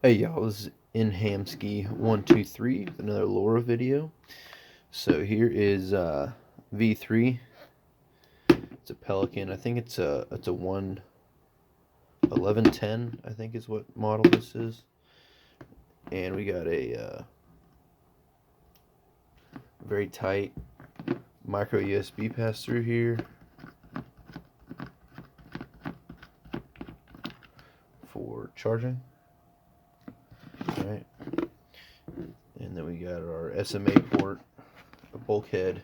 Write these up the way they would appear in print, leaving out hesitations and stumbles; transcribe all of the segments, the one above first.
Hey y'all, this is InHamski123 with another LoRa video. So here is V3. It's a Pelican. I think it's a 11110. I think is what model this is. And we got a very tight micro USB pass through here for charging. All right. And then we got our SMA port, a bulkhead,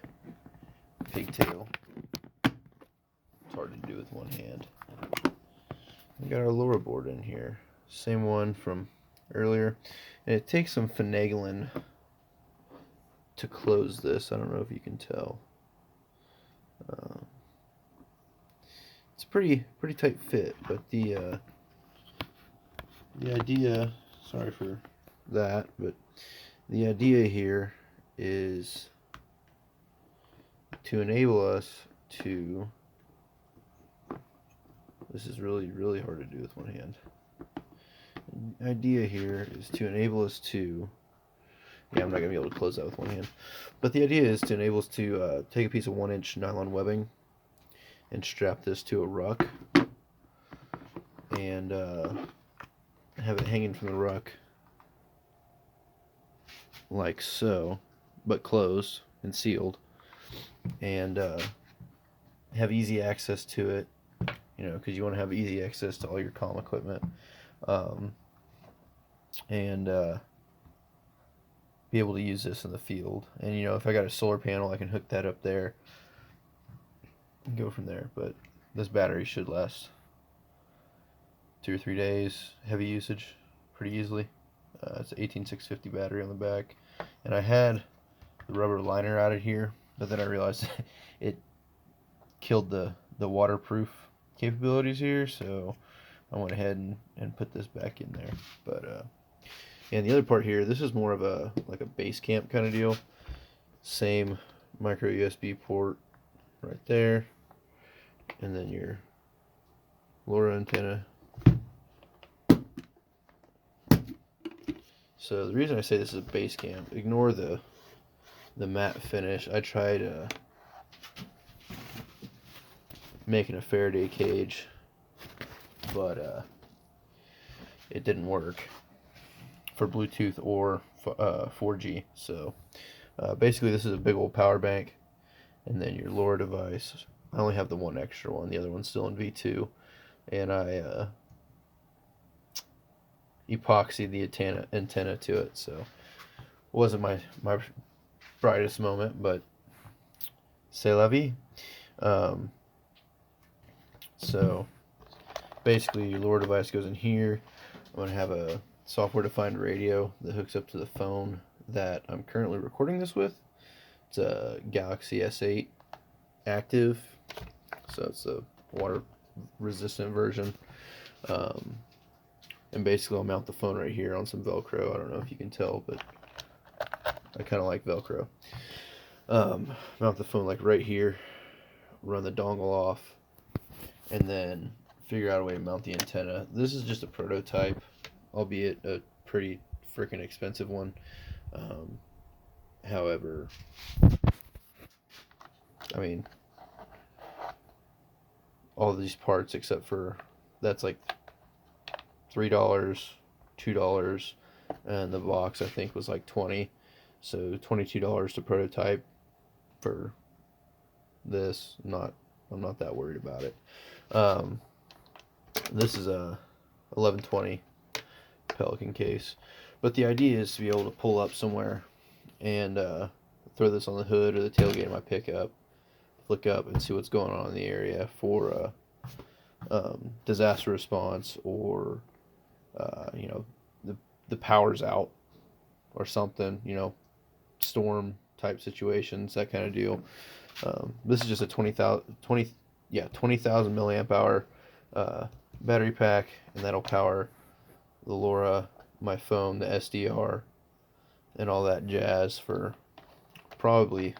pigtail. It's hard to do with one hand. We got our LoRa board in here. Same one from earlier. And it takes some finagling to close this. I don't know if you can tell. Uh, it's pretty tight fit, but the idea, sorry for that, but the idea here is to enable us to, this is really hard to do with one hand. The idea here is to enable us to, yeah, I'm not going to be able to close that with one hand, but the idea is to enable us to take a piece of 1-inch nylon webbing and strap this to a ruck and have it hanging from the ruck like so, but closed and sealed, and have easy access to it, because you want to have easy access to all your comm equipment, and be able to use this in the field. And if I got a solar panel, I can hook that up there and go from there. But this battery should last 2 or 3 days. Heavy usage, pretty easily. It's an 18650 battery on the back, and I had the rubber liner out of here, but then I realized it killed the waterproof capabilities here, so I went ahead and put this back in there. But and the other part here, this is more of a like a Basecamp kind of deal. Same micro USB port right there, and then your LoRa antenna. So the reason I say this is a Basecamp, ignore the matte finish. I tried making a Faraday cage, but it didn't work for Bluetooth or 4G. So basically this is a big old power bank, and then your LoRa device. I only have the one extra one, the other one's still in V2, and I epoxied the antenna to it, so it wasn't my brightest moment, but c'est la vie. So basically your LoRa device goes in here. I'm going to have a software-defined radio that hooks up to the phone that I'm currently recording this with. It's a Galaxy S8 Active, so it's a water-resistant version. And basically I'll mount the phone right here on some Velcro. I don't know if you can tell, but I kind of like Velcro. Mount the phone like right here, run the dongle off, and then figure out a way to mount the antenna. This is just a prototype, albeit a pretty freaking expensive one. However, I mean, all of these parts except for that's like $3, $2, and the box I think was like 20, so $22 to prototype for this. I'm not that worried about it. This is a 1120 Pelican case, but the idea is to be able to pull up somewhere and throw this on the hood or the tailgate of my pickup, flick up and see what's going on in the area for disaster response, or the power's out or something, storm type situations, that kind of deal. This is just a 20,000 milliamp hour battery pack, and that'll power the LoRa, my phone, the SDR, and all that jazz for probably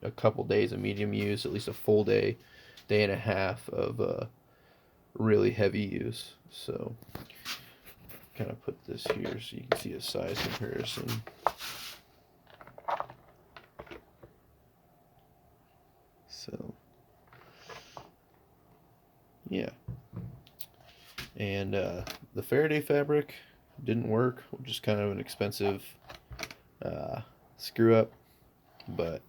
a couple days of medium use, at least a full day and a half of really heavy use. So kind of put this here so you can see a size comparison. So, yeah. And the Faraday fabric didn't work, which is kind of an expensive screw up, but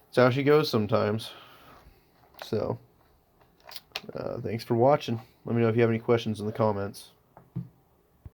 it's how she goes sometimes. So, thanks for watching. Let me know if you have any questions in the comments.